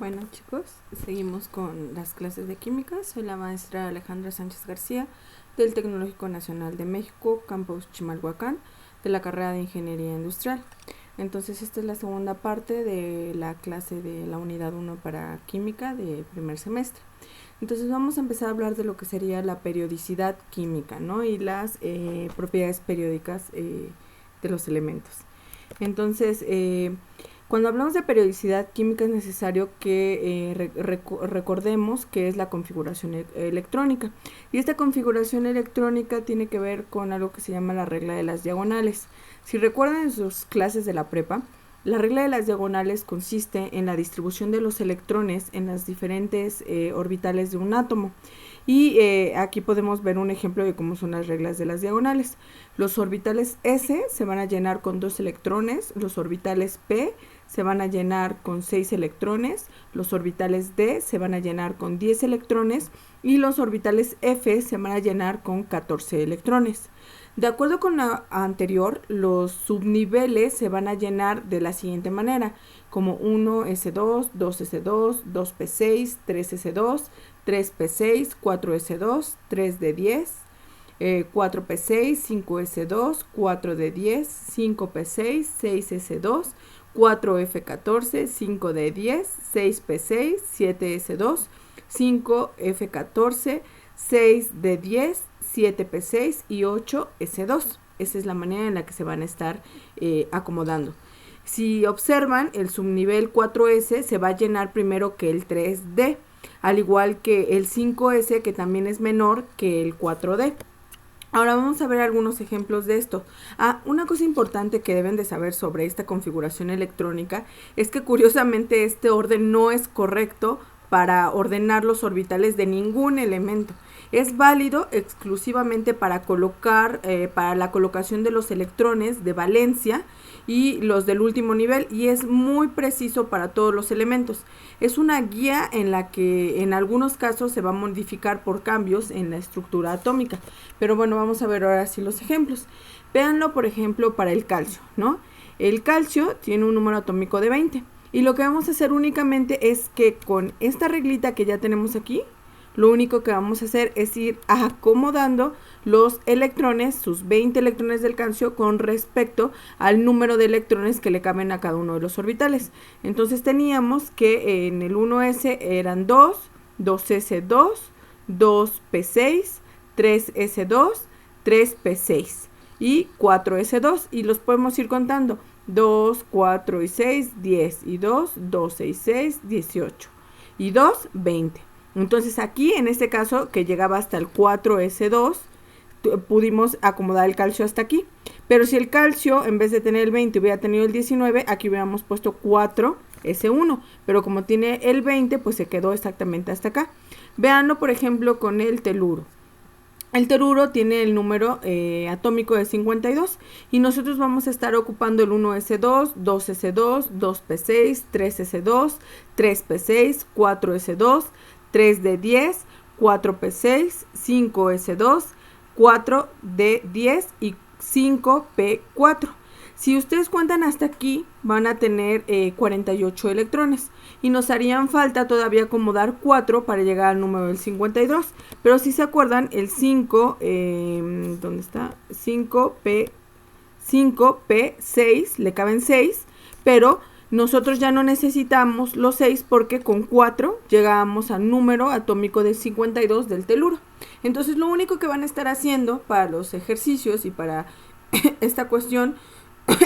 Bueno chicos, seguimos con las clases de química. Soy la maestra Alejandra Sánchez García del Tecnológico Nacional de México, Campus Chimalhuacán, de la carrera de Ingeniería Industrial. Entonces esta es la segunda parte de la clase de la unidad 1 para química de primer semestre. Entonces vamos a empezar a hablar de lo que sería la periodicidad química, ¿no? Y las propiedades periódicas de los elementos. Entonces, cuando hablamos de periodicidad química es necesario que recordemos qué es la configuración electrónica. Y esta configuración electrónica tiene que ver con algo que se llama la regla de las diagonales. Si recuerdan en sus clases de la prepa, la regla de las diagonales consiste en la distribución de los electrones en las diferentes orbitales de un átomo. Y aquí podemos ver un ejemplo de cómo son las reglas de las diagonales. Los orbitales S se van a llenar con 2 electrones, los orbitales P se van a llenar con 6 electrones, los orbitales D se van a llenar con 10 electrones y los orbitales F se van a llenar con 14 electrones. De acuerdo con la anterior, los subniveles se van a llenar de la siguiente manera, como 1s2, 2s2, 2p6, 3s2, 3p6, 4s2, 3d10, 4p6, 5s2, 4d10, 5p6, 6s2, 4f14, 5d10, 6p6, 7s2, 5f14, 6d10, 7p6 y 8s2. Esa es la manera en la que se van a estar acomodando. Si observan, el subnivel 4s se va a llenar primero que el 3d, al igual que el 5s, que también es menor que el 4d. Ahora vamos a ver algunos ejemplos de esto. Una cosa importante que deben de saber sobre esta configuración electrónica es que curiosamente este orden no es correcto para ordenar los orbitales de ningún elemento. Es válido exclusivamente para colocar, para la colocación de los electrones de valencia y los del último nivel, y es muy preciso para todos los elementos. Es una guía en la que en algunos casos se va a modificar por cambios en la estructura atómica. Pero bueno, vamos a ver ahora sí los ejemplos. Véanlo, por ejemplo, para el calcio, ¿no? El calcio tiene un número atómico de 20. Y lo que vamos a hacer únicamente es que con esta reglita que ya tenemos aquí, lo único que vamos a hacer es ir acomodando los electrones, sus 20 electrones del calcio, con respecto al número de electrones que le caben a cada uno de los orbitales. Entonces teníamos que en el 1s eran 2, 2s2, 2p6, 3s2, 3p6 y 4s2. Y los podemos ir contando. 2, 4 y 6, 10 y 2, 12 y 6, 18 y 2, 20. Entonces aquí en este caso que llegaba hasta el 4s2 pudimos acomodar el calcio hasta aquí, pero si el calcio en vez de tener el 20 hubiera tenido el 19, aquí hubiéramos puesto 4s1, pero como tiene el 20 pues se quedó exactamente hasta acá. Véanlo por ejemplo con el teluro. El teluro tiene el número atómico de 52 y nosotros vamos a estar ocupando el 1s2, 2s2, 2p6, 3s2, 3p6, 4s2, 3d10, 4p6, 5s2, 4d10 y 5p4. Si ustedes cuentan hasta aquí, van a tener 48 electrones y nos harían falta todavía acomodar 4 para llegar al número del 52. Pero si se acuerdan, el 5, ¿dónde está? 5p6, le caben 6, pero nosotros ya no necesitamos los 6 porque con 4 llegábamos al número atómico de 52 del teluro. Entonces lo único que van a estar haciendo para los ejercicios y para esta cuestión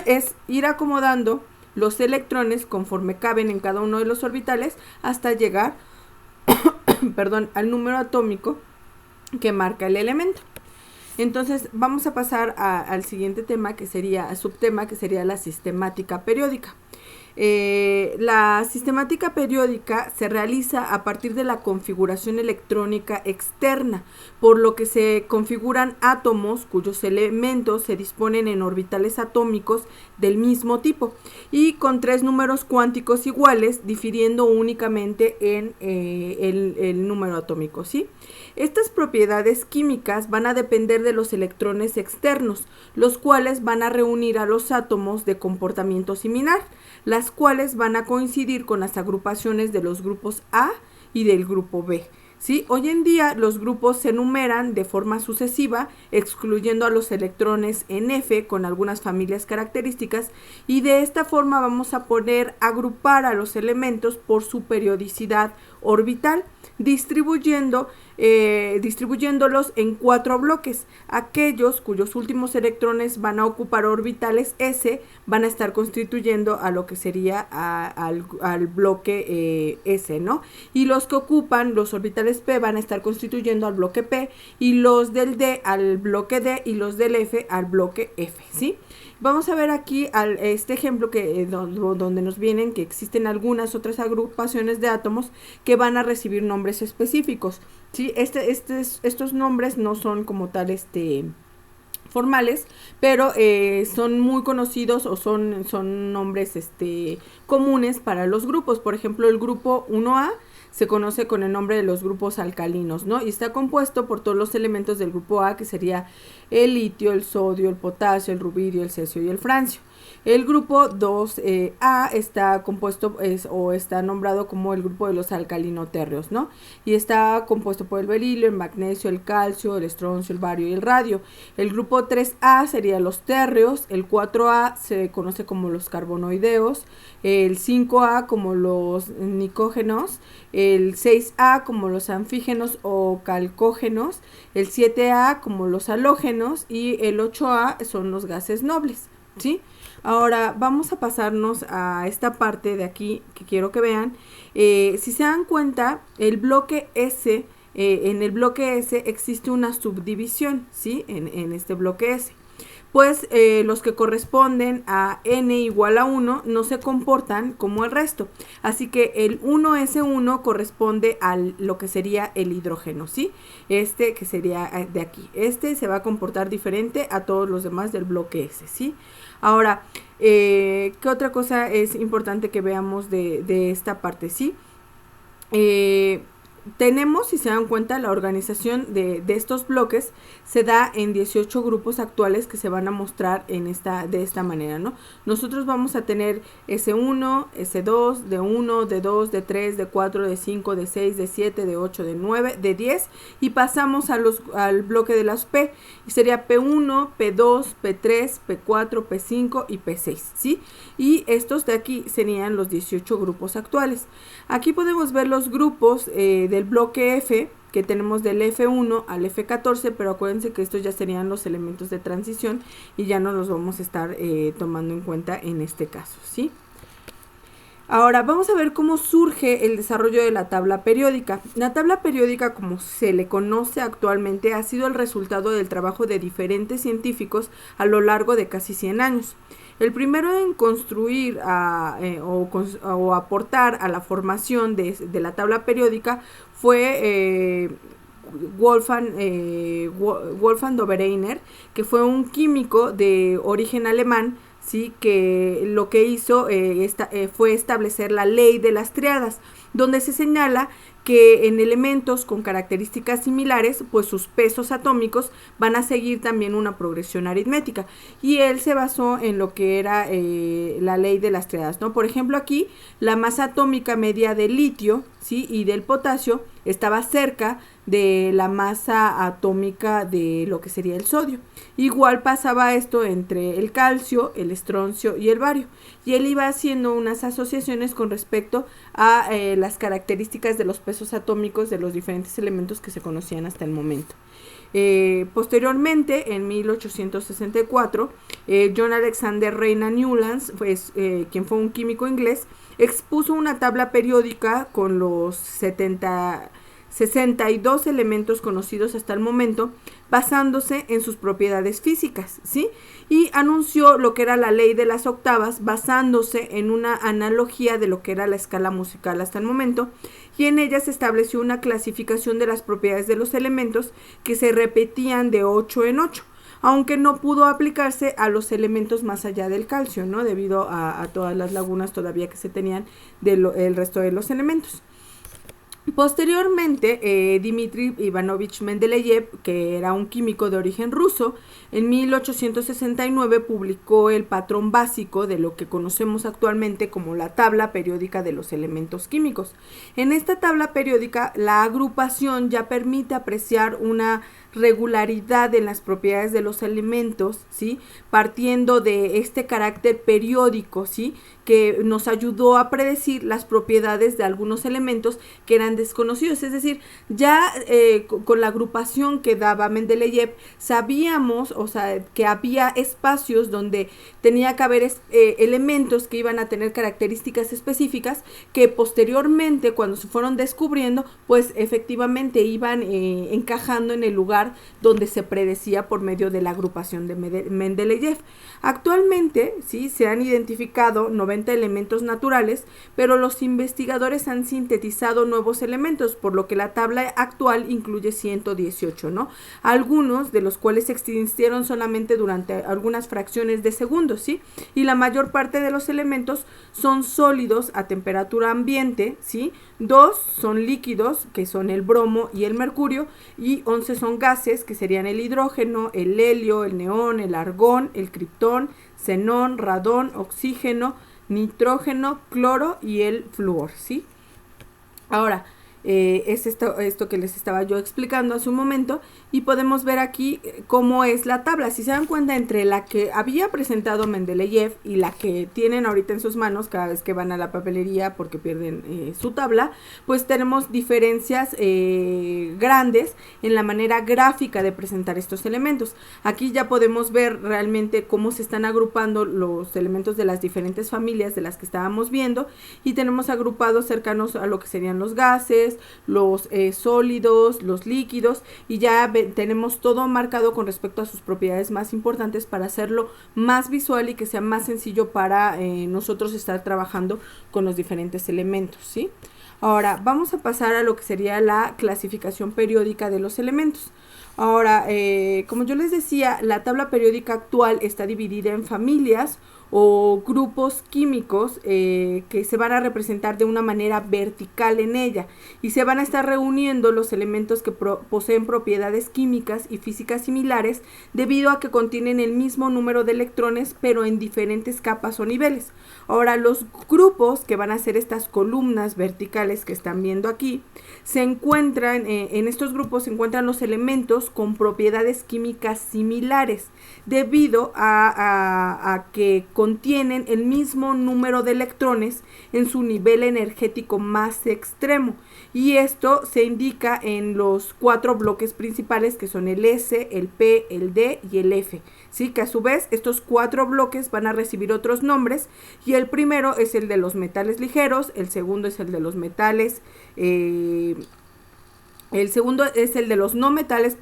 es ir acomodando los electrones conforme caben en cada uno de los orbitales hasta llegar al número atómico que marca el elemento. Entonces vamos a pasar al siguiente tema, que sería, subtema, que sería la sistemática periódica. La sistemática periódica se realiza a partir de la configuración electrónica externa, por lo que se configuran átomos cuyos elementos se disponen en orbitales atómicos del mismo tipo y con 3 números cuánticos iguales, difiriendo únicamente en el número atómico, ¿sí? Estas propiedades químicas van a depender de los electrones externos, los cuales van a reunir a los átomos de comportamiento similar, las cuales van a coincidir con las agrupaciones de los grupos A y del grupo B. ¿Sí? Hoy en día los grupos se enumeran de forma sucesiva, excluyendo a los electrones en F con algunas familias características, y de esta forma vamos a poder agrupar a los elementos por su periodicidad orbital, distribuyéndolos en 4 bloques. Aquellos cuyos últimos electrones van a ocupar orbitales S van a estar constituyendo a lo que sería al bloque S, ¿no? Y los que ocupan los orbitales P van a estar constituyendo al bloque P, y los del D al bloque D, y los del F al bloque F, ¿sí? Vamos a ver aquí este ejemplo donde nos vienen que existen algunas otras agrupaciones de átomos que van a recibir nombres específicos, ¿sí? Estos nombres no son como tal formales, pero son muy conocidos o son nombres comunes para los grupos. Por ejemplo, el grupo 1A se conoce con el nombre de los grupos alcalinos, ¿no? Y está compuesto por todos los elementos del grupo A, que sería el litio, el sodio, el potasio, el rubidio, el cesio y el francio. El grupo 2A está compuesto o está nombrado como el grupo de los alcalinotérreos, ¿no? Y está compuesto por el berilio, el magnesio, el calcio, el estroncio, el bario y el radio. El grupo 3A sería los térreos, el 4A se conoce como los carbonoideos, el 5A como los nicógenos, el 6A como los anfígenos o calcógenos, el 7A como los halógenos y el 8A son los gases nobles, ¿sí? Ahora vamos a pasarnos a esta parte de aquí que quiero que vean. Si se dan cuenta, el bloque S, en el bloque S existe una subdivisión, ¿sí? En este bloque S. Pues los que corresponden a n igual a 1 no se comportan como el resto. Así que el 1s1 corresponde a lo que sería el hidrógeno, ¿sí? Que sería de aquí. Se va a comportar diferente a todos los demás del bloque S, ¿sí? Ahora, ¿qué otra cosa es importante que veamos de esta parte, sí? Tenemos, si se dan cuenta, la organización de estos bloques se da en 18 grupos actuales que se van a mostrar de esta manera, ¿no? Nosotros vamos a tener S1, S2, D1, D2, D3, D4, D5, D6, D7, D8, D9, D10 y pasamos al bloque de las P, y sería P1, P2, P3, P4, P5 y P6, ¿sí? Y estos de aquí serían los 18 grupos actuales. Aquí podemos ver los grupos del bloque F, que tenemos del F1 al F14, pero acuérdense que estos ya serían los elementos de transición y ya no los vamos a estar tomando en cuenta en este caso, ¿sí? Ahora vamos a ver cómo surge el desarrollo de la tabla periódica. La tabla periódica, como se le conoce actualmente, ha sido el resultado del trabajo de diferentes científicos a lo largo de casi 100 años. El primero en construir o aportar a la formación de la tabla periódica fue Wolfgang Dobereiner, que fue un químico de origen alemán, ¿sí? Que lo que hizo fue establecer la ley de las triadas, donde se señala que en elementos con características similares, pues sus pesos atómicos van a seguir también una progresión aritmética. Y él se basó en lo que era la ley de las triadas, ¿no? Por ejemplo, aquí la masa atómica media del litio, ¿sí? Y del potasio estaba cerca de la masa atómica de lo que sería el sodio. Igual pasaba esto entre el calcio, el estroncio y el bario. Y él iba haciendo unas asociaciones con respecto a las características de los pesos atómicos de los diferentes elementos que se conocían hasta el momento. Posteriormente, en 1864, John Alexander Reina Newlands, quien fue un químico inglés, expuso una tabla periódica con los 62 elementos conocidos hasta el momento, basándose en sus propiedades físicas, ¿sí? Y anunció lo que era la ley de las octavas, basándose en una analogía de lo que era la escala musical hasta el momento, y en ella se estableció una clasificación de las propiedades de los elementos que se repetían de 8 en 8. aunque no pudo aplicarse a los elementos más allá del calcio, ¿no? Debido a todas las lagunas todavía que se tenían del resto de los elementos. Posteriormente, Dmitri Ivanovich Mendeleev, que era un químico de origen ruso, en 1869 publicó el patrón básico de lo que conocemos actualmente como la tabla periódica de los elementos químicos. En esta tabla periódica, la agrupación ya permite apreciar una regularidad en las propiedades de los elementos, ¿sí? Partiendo de este carácter periódico, ¿sí? Que nos ayudó a predecir las propiedades de algunos elementos que eran desconocidos. Es decir, ya con la agrupación que daba Mendeleev, sabíamos, o sea, que había espacios donde tenía que haber elementos que iban a tener características específicas que posteriormente, cuando se fueron descubriendo, pues efectivamente iban encajando en el lugar donde se predecía por medio de la agrupación de Mendeleev. Actualmente, sí, se han identificado 90 elementos naturales, pero los investigadores han sintetizado nuevos elementos, por lo que la tabla actual incluye 118, ¿no? Algunos de los cuales existieron solamente durante algunas fracciones de segundos, ¿sí? Y la mayor parte de los elementos son sólidos a temperatura ambiente, ¿sí? 2 son líquidos, que son el bromo y el mercurio, y 11 son gases, que serían el hidrógeno, el helio, el neón, el argón, el criptón, xenón, radón, oxígeno, nitrógeno, cloro y el flúor, ¿sí? Ahora, es esto que les estaba yo explicando hace un momento, y podemos ver aquí cómo es la tabla. Si se dan cuenta, entre la que había presentado Mendeleev y la que tienen ahorita en sus manos cada vez que van a la papelería porque pierden su tabla, pues tenemos diferencias grandes en la manera gráfica de presentar estos elementos. Aquí ya podemos ver realmente cómo se están agrupando los elementos de las diferentes familias de las que estábamos viendo, y tenemos agrupados cercanos a lo que serían los gases, los sólidos, los líquidos, y ya tenemos todo marcado con respecto a sus propiedades más importantes para hacerlo más visual y que sea más sencillo para nosotros estar trabajando con los diferentes elementos, ¿sí? Ahora vamos a pasar a lo que sería la clasificación periódica de los elementos. Ahora, como yo les decía, la tabla periódica actual está dividida en familias o grupos químicos que se van a representar de una manera vertical en ella, y se van a estar reuniendo los elementos que poseen propiedades químicas y físicas similares debido a que contienen el mismo número de electrones pero en diferentes capas o niveles. Ahora, los grupos que van a ser estas columnas verticales que están viendo aquí, se encuentran, en estos grupos se encuentran los elementos con propiedades químicas similares debido a que contienen el mismo número de electrones en su nivel energético más extremo, y esto se indica en los 4 bloques principales, que son el S, el P, el D y el F, ¿sí? Que a su vez estos 4 bloques van a recibir otros nombres, y el primero es el de los metales ligeros, el segundo es el de los metales el segundo es el de los no metales,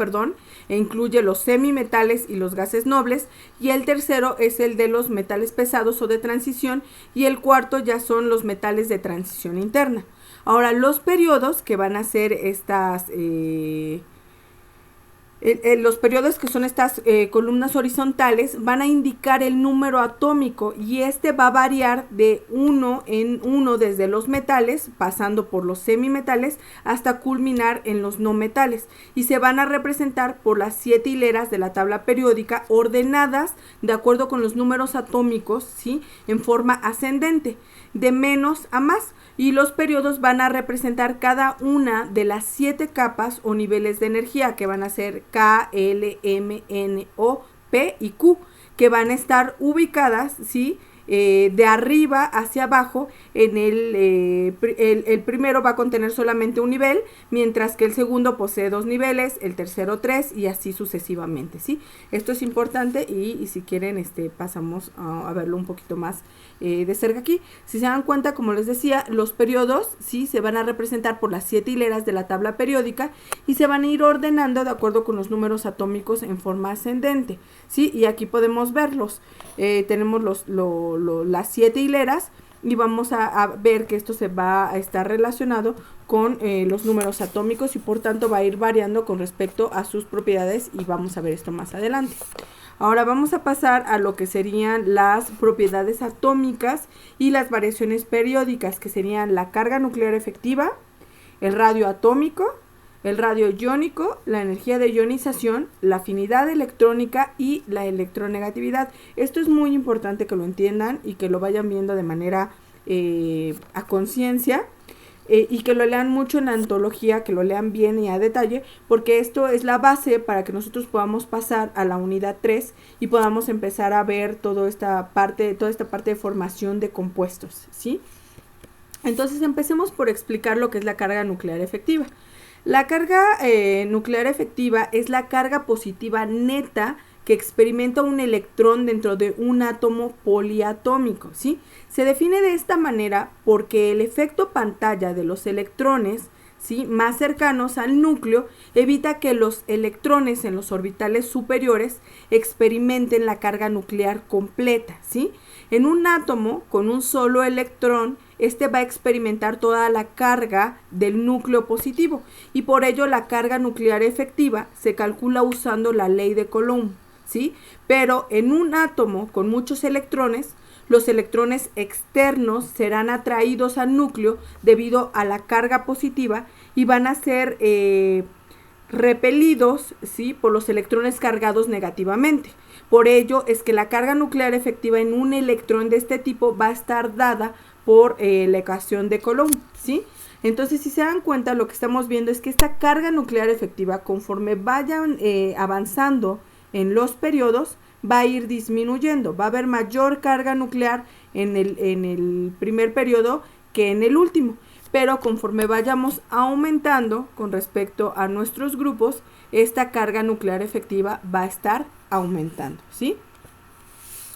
e incluye los semimetales y los gases nobles, y el tercero es el de los metales pesados o de transición, y el cuarto ya son los metales de transición interna. Ahora, los periodos, que van a ser estas los periodos, que son estas columnas horizontales, van a indicar el número atómico, y este va a variar de 1 en 1 desde los metales, pasando por los semimetales hasta culminar en los no metales, y se van a representar por las 7 hileras de la tabla periódica, ordenadas de acuerdo con los números atómicos, ¿sí? En forma ascendente, de menos a más. Y los periodos van a representar cada una de las 7 capas o niveles de energía, que van a ser K, L, M, N, O, P y Q, que van a estar ubicadas, ¿sí? De arriba hacia abajo. En el primero va a contener solamente un nivel, mientras que el segundo posee 2 niveles, el tercero 3, y así sucesivamente, ¿sí? Esto es importante, y si quieren pasamos a verlo un poquito más de cerca aquí. Si se dan cuenta, como les decía, los periodos, ¿sí? Se van a representar por las 7 hileras de la tabla periódica, y se van a ir ordenando de acuerdo con los números atómicos en forma ascendente, ¿sí? Y aquí podemos verlos. Tenemos las 7 hileras, y vamos a ver que esto se va a estar relacionado con los números atómicos y por tanto va a ir variando con respecto a sus propiedades y vamos a ver esto más adelante. Ahora vamos a pasar a lo que serían las propiedades atómicas y las variaciones periódicas, que serían la carga nuclear efectiva, el radio atómico, el radio iónico, la energía de ionización, la afinidad electrónica y la electronegatividad. Esto es muy importante que lo entiendan y que lo vayan viendo de manera a conciencia. Y que lo lean mucho en la antología, que lo lean bien y a detalle, porque esto es la base para que nosotros podamos pasar a la unidad 3 y podamos empezar a ver toda esta parte de formación de compuestos, ¿sí? Entonces empecemos por explicar lo que es la carga nuclear efectiva. La carga nuclear efectiva es la carga positiva neta que experimenta un electrón dentro de un átomo poliatómico, ¿sí? Se define de esta manera porque el efecto pantalla de los electrones, ¿sí?, más cercanos al núcleo evita que los electrones en los orbitales superiores experimenten la carga nuclear completa, ¿sí? En un átomo con un solo electrón, este va a experimentar toda la carga del núcleo positivo y por ello la carga nuclear efectiva se calcula usando la ley de Coulomb, ¿sí? Pero en un átomo con muchos electrones, los electrones externos serán atraídos al núcleo debido a la carga positiva y van a ser repelidos, ¿sí?, por los electrones cargados negativamente. Por ello es que la carga nuclear efectiva en un electrón de este tipo va a estar dada por la ecuación de Coulomb, ¿sí? Entonces, si se dan cuenta, lo que estamos viendo es que esta carga nuclear efectiva, conforme vayan avanzando en los periodos, va a ir disminuyendo, va a haber mayor carga nuclear en el primer periodo que en el último, pero conforme vayamos aumentando con respecto a nuestros grupos, esta carga nuclear efectiva va a estar aumentando, ¿sí?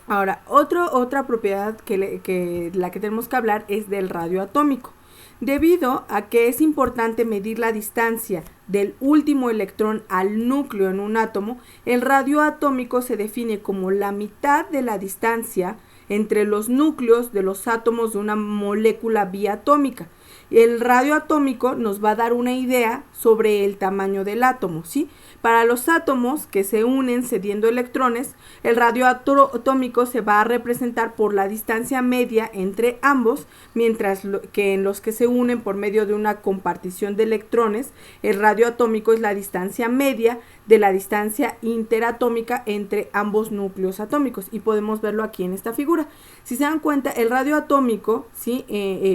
Ahora, otra propiedad la que tenemos que hablar es del radio atómico. Debido a que es importante medir la distancia del último electrón al núcleo en un átomo, el radio atómico se define como la mitad de la distancia entre los núcleos de los átomos de una molécula biatómica. El radio atómico nos va a dar una idea sobre el tamaño del átomo, ¿sí? Para los átomos que se unen cediendo electrones, el radio atómico se va a representar por la distancia media entre ambos, mientras que en los que se unen por medio de una compartición de electrones, el radio atómico es la distancia media de la distancia interatómica entre ambos núcleos atómicos, y podemos verlo aquí en esta figura. Si se dan cuenta, el radio atómico, ¿sí?,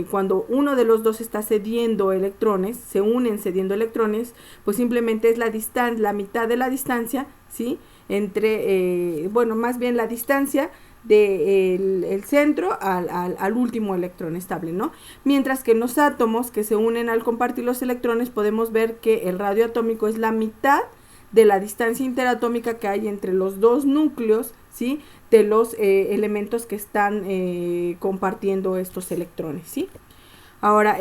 cuando uno de los dos está cediendo electrones, se unen cediendo electrones, pues simplemente es la mitad de la distancia, ¿sí?, entre, más bien la distancia del centro al último electrón estable, ¿no? Mientras que en los átomos que se unen al compartir los electrones, podemos ver que el radio atómico es la mitad de la distancia interatómica que hay entre los dos núcleos, ¿sí?, de los elementos que están compartiendo estos electrones, ¿sí? Ahora,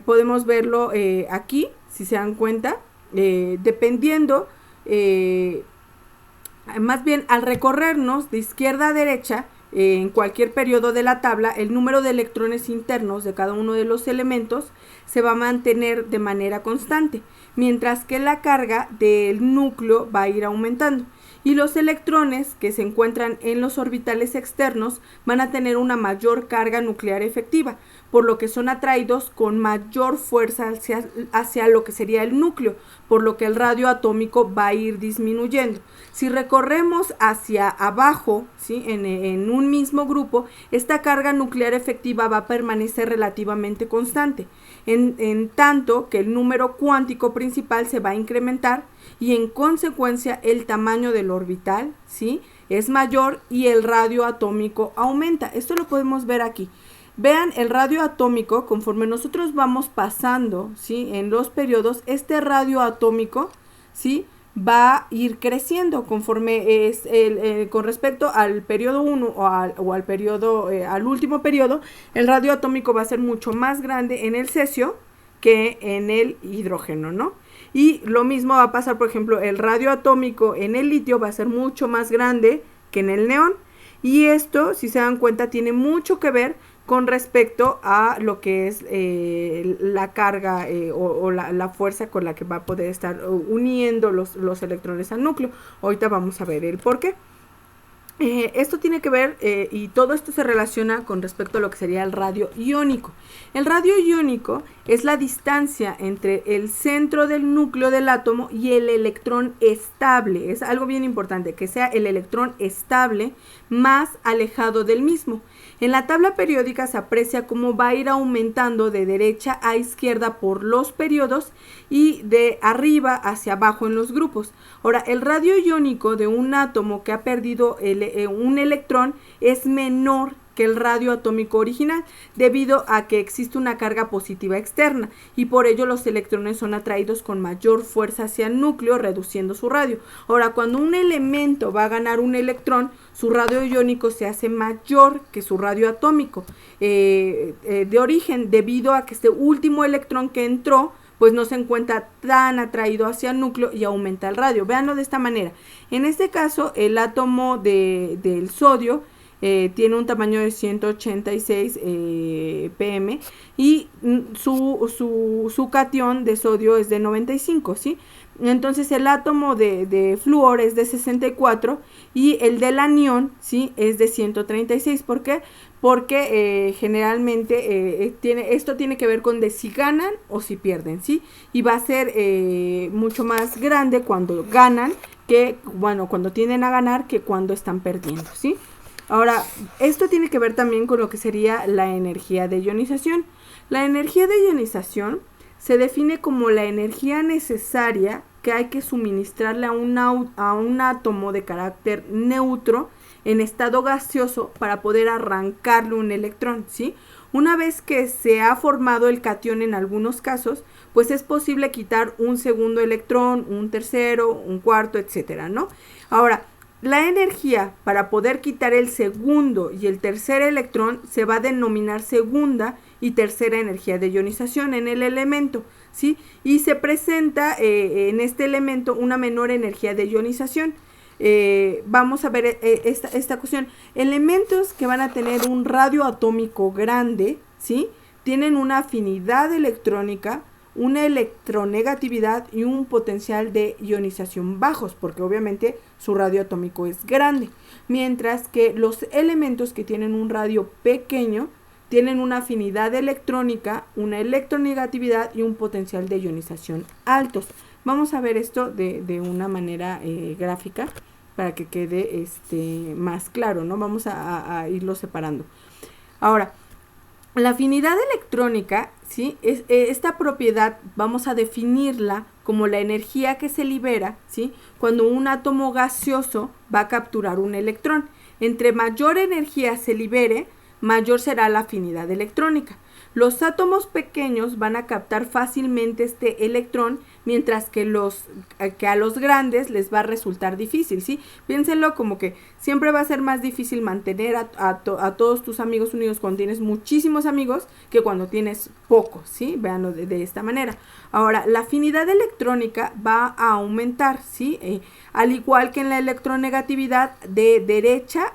podemos verlo aquí, si se dan cuenta, dependiendo, más bien al recorrernos de izquierda a derecha, en cualquier periodo de la tabla, el número de electrones internos de cada uno de los elementos se va a mantener de manera constante, mientras que la carga del núcleo va a ir aumentando. Y los electrones que se encuentran en los orbitales externos van a tener una mayor carga nuclear efectiva, por lo que son atraídos con mayor fuerza hacia lo que sería el núcleo, por lo que el radio atómico va a ir disminuyendo. Si recorremos hacia abajo, ¿sí?, en un mismo grupo, esta carga nuclear efectiva va a permanecer relativamente constante, en tanto que el número cuántico principal se va a incrementar y en consecuencia el tamaño del orbital, ¿sí?, es mayor y el radio atómico aumenta. Esto lo podemos ver aquí. Vean, el radio atómico, conforme nosotros vamos pasando, ¿sí?, en los periodos, este radio atómico, ¿sí?, va a ir creciendo conforme es con respecto al periodo 1 o al periodo, al último periodo. El radio atómico va a ser mucho más grande en el cesio que en el hidrógeno, ¿no? Y lo mismo va a pasar, por ejemplo, el radio atómico en el litio va a ser mucho más grande que en el neón. Y esto, si se dan cuenta, tiene mucho que ver con respecto a lo que es la carga o la fuerza con la que va a poder estar uniendo los electrones al núcleo. Ahorita vamos a ver el por qué. Esto tiene que ver y todo esto se relaciona con respecto a lo que sería el radio iónico. El radio iónico es la distancia entre el centro del núcleo del átomo y el electrón estable. Es algo bien importante, que sea el electrón estable más alejado del mismo. En la tabla periódica se aprecia cómo va a ir aumentando de derecha a izquierda por los periodos y de arriba hacia abajo en los grupos. Ahora, el radio iónico de un átomo que ha perdido un electrón es menor que el radio atómico original, debido a que existe una carga positiva externa y por ello los electrones son atraídos con mayor fuerza hacia el núcleo, reduciendo su radio. Ahora, cuando un elemento va a ganar un electrón, su radio iónico se hace mayor que su radio atómico de origen, debido a que este último electrón que entró pues no se encuentra tan atraído hacia el núcleo y aumenta el radio. Véanlo de esta manera. En este caso, el átomo del sodio tiene un tamaño de 186 pm y su catión de sodio es de 95, ¿sí? Entonces el átomo de flúor es de 64 y el del anión, ¿sí?, es de 136. ¿Por qué? Porque generalmente esto tiene que ver con de si ganan o si pierden, ¿sí? Y va a ser mucho más grande cuando ganan que, bueno, cuando tienden a ganar que cuando están perdiendo, ¿sí? Ahora, esto tiene que ver también con lo que sería la energía de ionización. La energía de ionización se define como la energía necesaria que hay que suministrarle a un átomo de carácter neutro en estado gaseoso para poder arrancarle un electrón, ¿sí? Una vez que se ha formado el catión en algunos casos, pues es posible quitar un segundo electrón, un tercero, un cuarto, etcétera, ¿no? Ahora, la energía para poder quitar el segundo y el tercer electrón se va a denominar segunda y tercera energía de ionización en el elemento, ¿sí? Y se presenta en este elemento una menor energía de ionización. Vamos a ver esta cuestión. Elementos que van a tener un radio atómico grande, ¿sí?, tienen una afinidad electrónica, una electronegatividad y un potencial de ionización bajos, porque obviamente su radio atómico es grande, mientras que los elementos que tienen un radio pequeño tienen una afinidad electrónica, una electronegatividad y un potencial de ionización altos. Vamos a ver esto de una manera gráfica para que quede más claro, ¿no? Vamos a irlo separando. Ahora, la afinidad electrónica, ¿sí?, esta propiedad vamos a definirla como la energía que se libera, ¿sí?, cuando un átomo gaseoso va a capturar un electrón. Entre mayor energía se libere, mayor será la afinidad electrónica. Los átomos pequeños van a captar fácilmente este electrón, mientras que a los grandes les va a resultar difícil, ¿sí? Piénsenlo como que siempre va a ser más difícil mantener a todos tus amigos unidos cuando tienes muchísimos amigos que cuando tienes pocos, ¿sí? Véanlo de esta manera. Ahora, la afinidad electrónica va a aumentar, ¿sí? Al igual que en la electronegatividad de derecha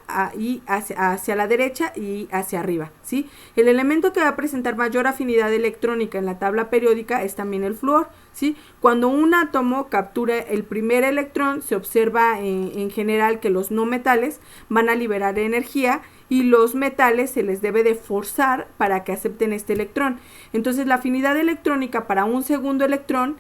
hacia la derecha y hacia arriba, ¿sí? El elemento que va a presentar mayor afinidad electrónica en la tabla periódica es también el flúor, ¿sí? Cuando un átomo captura el primer electrón, se observa en general que los no metales van a liberar energía y los metales se les debe de forzar para que acepten este electrón. Entonces la afinidad electrónica para un segundo electrón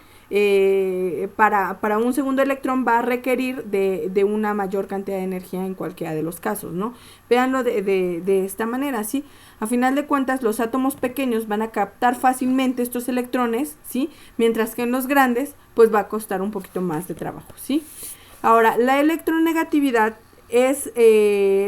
para un segundo electrón va a requerir de una mayor cantidad de energía en cualquiera de los casos, ¿no? Véanlo de esta manera, ¿sí? A final de cuentas, los átomos pequeños van a captar fácilmente estos electrones, ¿sí? Mientras que en los grandes, pues va a costar un poquito más de trabajo, ¿sí? Ahora, la electronegatividad es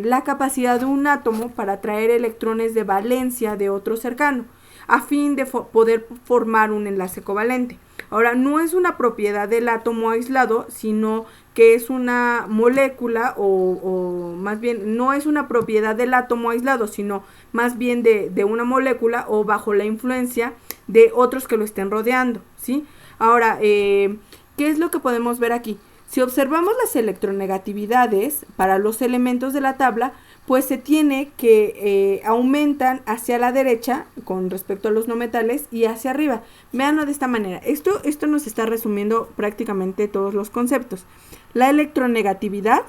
la capacidad de un átomo para atraer electrones de valencia de otro cercano, a fin de poder formar un enlace covalente. Ahora, no es una propiedad del átomo aislado, sino que es una molécula o más bien no es una propiedad del átomo aislado, sino más bien de una molécula o bajo la influencia de otros que lo estén rodeando, ¿sí? Ahora, ¿qué es lo que podemos ver aquí? Si observamos las electronegatividades para los elementos de la tabla, pues se tiene que aumentan hacia la derecha con respecto a los no metales y hacia arriba. Veanlo de esta manera. Esto nos está resumiendo prácticamente todos los conceptos. La electronegatividad,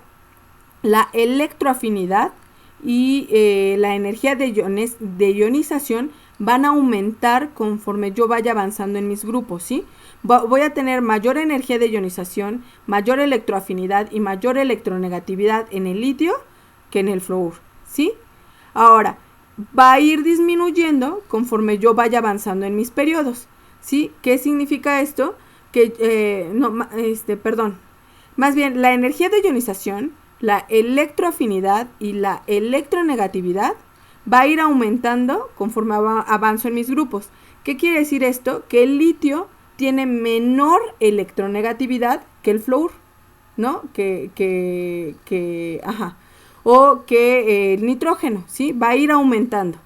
la electroafinidad y la energía de ionización van a aumentar conforme yo vaya avanzando en mis grupos, ¿sí? Voy a tener mayor energía de ionización, mayor electroafinidad y mayor electronegatividad en el litio que en el flúor, ¿sí? Ahora, va a ir disminuyendo conforme yo vaya avanzando en mis periodos, ¿sí? ¿Qué significa esto? Que, más bien, la energía de ionización, la electroafinidad y la electronegatividad va a ir aumentando conforme avanzo en mis grupos. ¿Qué quiere decir esto? Que el litio tiene menor electronegatividad que el flúor, ¿no? O que el nitrógeno, ¿sí? Va a ir aumentando,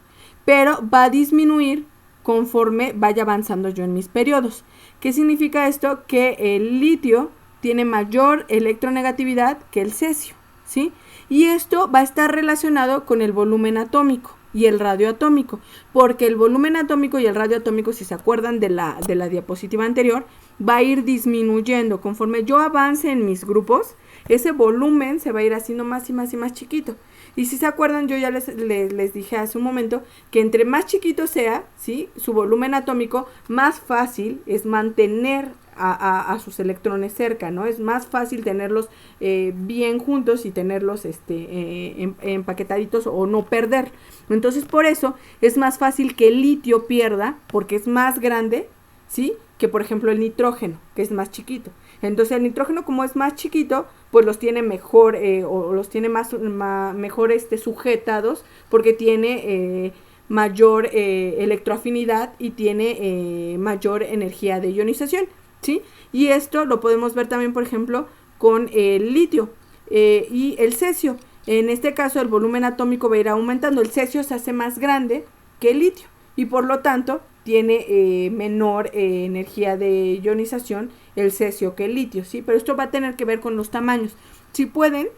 pero va a disminuir conforme vaya avanzando yo en mis periodos. ¿Qué significa esto? Que el litio tiene mayor electronegatividad que el cesio, ¿sí? Y esto va a estar relacionado con el volumen atómico y el radio atómico, porque el volumen atómico y el radio atómico, si se acuerdan de la diapositiva anterior, va a ir disminuyendo conforme yo avance en mis grupos. Ese volumen se va a ir haciendo más y más y más chiquito. Y si se acuerdan, yo ya les dije hace un momento que entre más chiquito sea, ¿sí?, su volumen atómico, más fácil es mantener a sus electrones cerca, ¿no? Es más fácil tenerlos bien juntos y tenerlos empaquetaditos o no perder. Entonces, por eso es más fácil que el litio pierda, porque es más grande, ¿sí?, que por ejemplo el nitrógeno, que es más chiquito. Entonces el nitrógeno, como es más chiquito, pues los tiene mejor o los tiene mejor sujetados, porque tiene mayor electroafinidad y tiene mayor energía de ionización, ¿sí? Y esto lo podemos ver también, por ejemplo, con el litio y el cesio. En este caso el volumen atómico va a ir aumentando. El cesio se hace más grande que el litio y por lo tanto tiene menor energía de ionización el cesio que el litio, ¿sí? Pero esto va a tener que ver con los tamaños. Si pueden,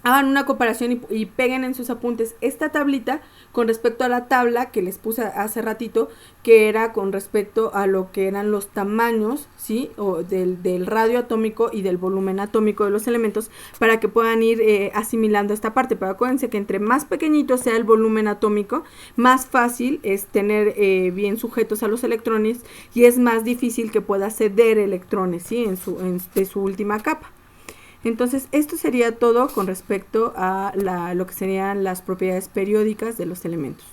hagan una comparación y peguen en sus apuntes esta tablita con respecto a la tabla que les puse hace ratito, que era con respecto a lo que eran los tamaños, ¿sí?, o del radio atómico y del volumen atómico de los elementos, para que puedan ir asimilando esta parte. Pero acuérdense que entre más pequeñito sea el volumen atómico, más fácil es tener bien sujetos a los electrones y es más difícil que pueda ceder electrones, ¿sí?, de su última capa. Entonces, esto sería todo con respecto a lo que serían las propiedades periódicas de los elementos.